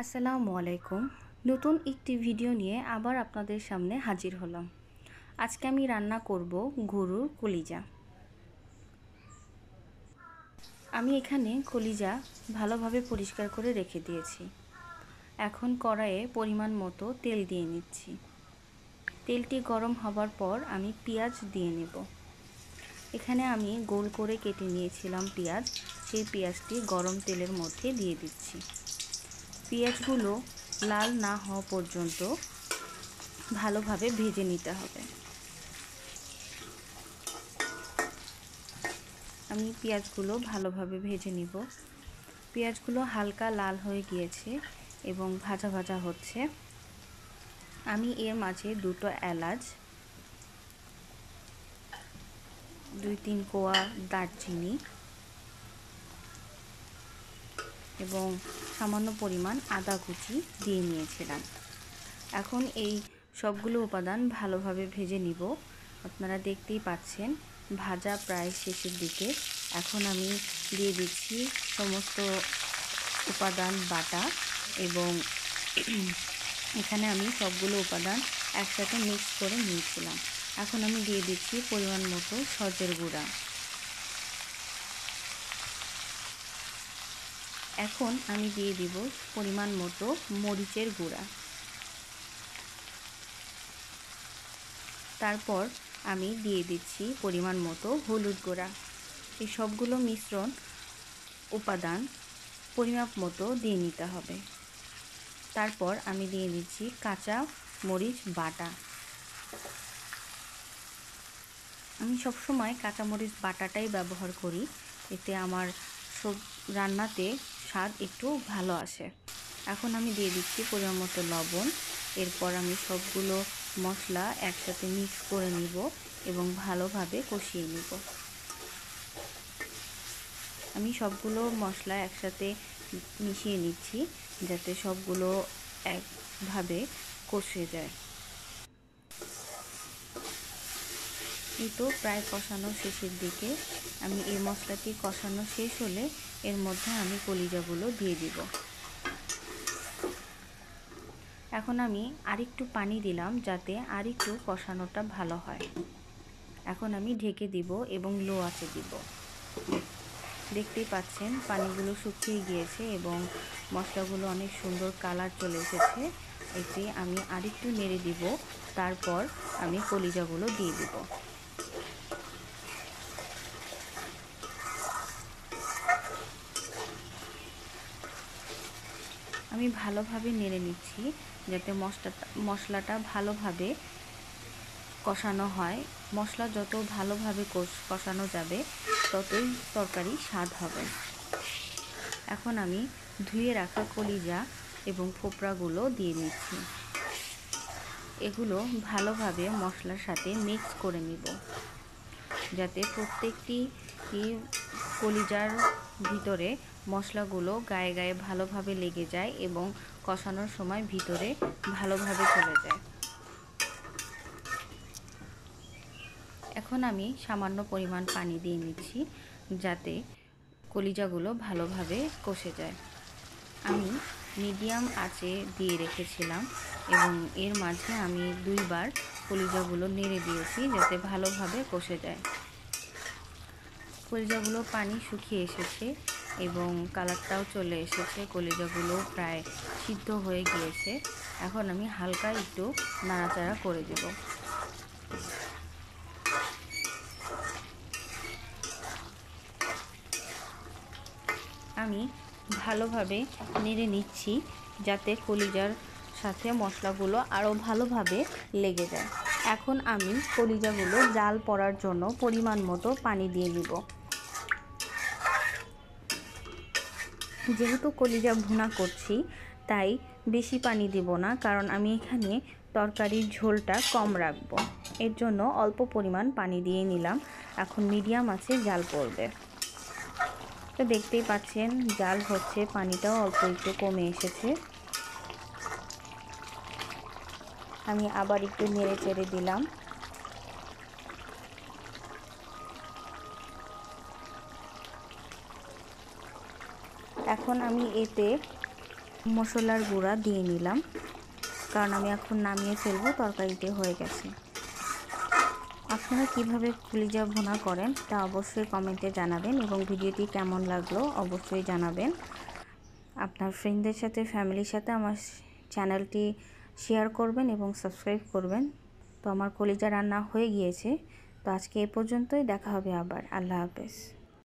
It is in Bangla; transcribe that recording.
আসসালামু আলাইকুম। নতুন একটি ভিডিও নিয়ে আবার আপনাদের সামনে হাজির হলাম। আজকে আমি রান্না করব গরুর কলিজা। আমি এখানে কলিজা ভালোভাবে পরিষ্কার করে রেখে দিয়েছি। এখন কড়াইয়ে পরিমাণ মতো তেল দিয়ে নিচ্ছি। তেলটি গরম হবার পর আমি পেঁয়াজ দিয়ে নেব। এখানে আমি গোল করে কেটে নিয়েছিলাম পেঁয়াজ, সেই পেঁয়াজটি গরম তেলের মধ্যে দিয়ে দিচ্ছি। পেঁয়াজগুলো লাল না হওয়া পর্যন্ত ভালোভাবে ভেজে নিতে হবে। আমি পেঁয়াজগুলো ভালোভাবে ভেজে নিব। পেঁয়াজগুলো হালকা লাল হয়ে গিয়েছে এবং ভাজা ভাজা হচ্ছে। আমি এর মাঝে দুটো এলাচ, 2-3 কোয়া দারচিনি এবং সামান্য পরিমাণ আদা কুচি দিয়ে নিয়েছিলাম। এখন এই সবগুলো উপাদান ভালোভাবে ভেজে নিব। আপনারা দেখতেই পাচ্ছেন ভাজা প্রায় শেষের দিকে। এখন আমি দিয়ে দিচ্ছি সমস্ত উপাদান বাটা এবং এখানে আমি সবগুলো উপাদান একসাথে মিক্স করে নিয়েছিলাম। এখন আমি দিয়ে দিচ্ছি পরিমাণ মতো সজের গুঁড়া। এখন আমি দিয়ে দিব পরিমাণ মতো মরিচের গুঁড়া। তারপর আমি দিয়ে দিচ্ছি পরিমাণ মতো হলুদ গুঁড়া। এই সবগুলো মিশ্রণ উপাদান পরিমাপ মতো দিয়ে নিতে হবে। তারপর আমি দিয়ে দিচ্ছি কাঁচা মরিচ বাটা। আমি সবসময় কাঁচামরিচ বাটাটাই ব্যবহার করি, এতে আমার সব রান্নাতে স্বাদ একটু ভালো আসে। এখন আমি দিয়ে দিচ্ছি পরিমাণ মতো লবণ। এরপর আমি সবগুলো মশলা একসাথে মিক্স করে নিব এবং ভালোভাবে কষিয়ে নিব। আমি সবগুলো মশলা একসাথে মিশিয়ে নিচ্ছি যাতে সবগুলো একভাবে কষে যায়। এই তো প্রায় কষানো শেষের দিকে। আমি এই মশলাটি কষানো শেষ হলে এর মধ্যে আমি কলিজাগুলো দিয়ে দিব। এখন আমি আরেকটু পানি দিলাম যাতে আরেকটু কষানোটা ভালো হয়। এখন আমি ঢেকে দিব এবং লো আঁচে দিব। দেখতেই পাচ্ছেন পানিগুলো শুকিয়ে গিয়েছে এবং মশলাগুলো অনেক সুন্দর কালার চলে এসেছে। এতে আমি আরেকটু নেড়ে দিব, তারপর আমি কলিজাগুলো দিয়ে দিব। আমি ভালোভাবে নেড়ে নিচ্ছি যাতে মশলাটা ভালোভাবে কষানো হয়। মশলা যত ভালোভাবে কষানো যাবে ততই তরকারি স্বাদ হবে। এখন আমি ধুয়ে রাখা কলিজা এবং ফোপড়াগুলো দিয়ে নিচ্ছি। এগুলো ভালোভাবে মশলার সাথে মিক্স করে নিব যাতে প্রত্যেকটি কলিজার ভিতরে মশলাগুলো গায়ে গায়ে ভালোভাবে লেগে যায় এবং কষানোর সময় ভিতরে ভালোভাবে চলে যায়। এখন আমি সামান্য পরিমাণ পানি দিয়ে নিচ্ছি যাতে কলিজাগুলো ভালোভাবে কষে যায়। আমি মিডিয়াম আঁচে দিয়ে রেখেছিলাম এবং এর মাঝে আমি 2 বার কলিজাগুলো নেড়ে দিয়েছি যাতে ভালোভাবে কষে যায়। কলিজাগুলো পানি শুকিয়ে এসেছে এবং কালারটাও চলে এসেছে, কলিজাগুলো প্রায় সিদ্ধ হয়ে গিয়েছে। এখন আমি হালকা একটু নাড়াচাড়া করে দেব। আমি ভালোভাবে নেড়ে নিচ্ছি যাতে কলিজার সাথে মশলাগুলো আরও ভালোভাবে লেগে যায়। এখন আমি কলিজাগুলো জাল পড়ার জন্য পরিমাণ মতো পানি দিয়ে নিব। যেহেতু কলিজা ভুনা করছি তাই বেশি পানি দেব না, কারণ আমি এখানে তরকারির ঝোলটা কম রাখব। এর জন্য অল্প পরিমাণ পানি দিয়ে নিলাম। এখন মিডিয়াম আছে জাল পড়বে। তো দেখতেই পাচ্ছেন জাল হচ্ছে, পানিটাও অল্প একটু কমে এসেছে। আমি আবার একটু নেড়ে চেড়ে দিলাম। এখন আমি এতে মশলার গুঁড়া দিয়ে নিলাম, কারণ আমি এখন নামিয়ে ফেলবো, তরকারিতে হয়ে গেছে। আপনারা কিভাবে কলিজা ভুনা করেন তা অবশ্যই কমেন্টে জানাবেন, এবং ভিডিওটি কেমন লাগলো অবশ্যই জানাবেন। আপনার ফ্রেন্ডদের সাথে, ফ্যামিলির সাথে আমার চ্যানেলটি শেয়ার করবেন এবং সাবস্ক্রাইব করবেন। তো আমার কলিজা রান্না হয়ে গিয়েছে। তো আজকে এ পর্যন্তই, দেখা হবে আবার। আল্লাহ হাফেজ।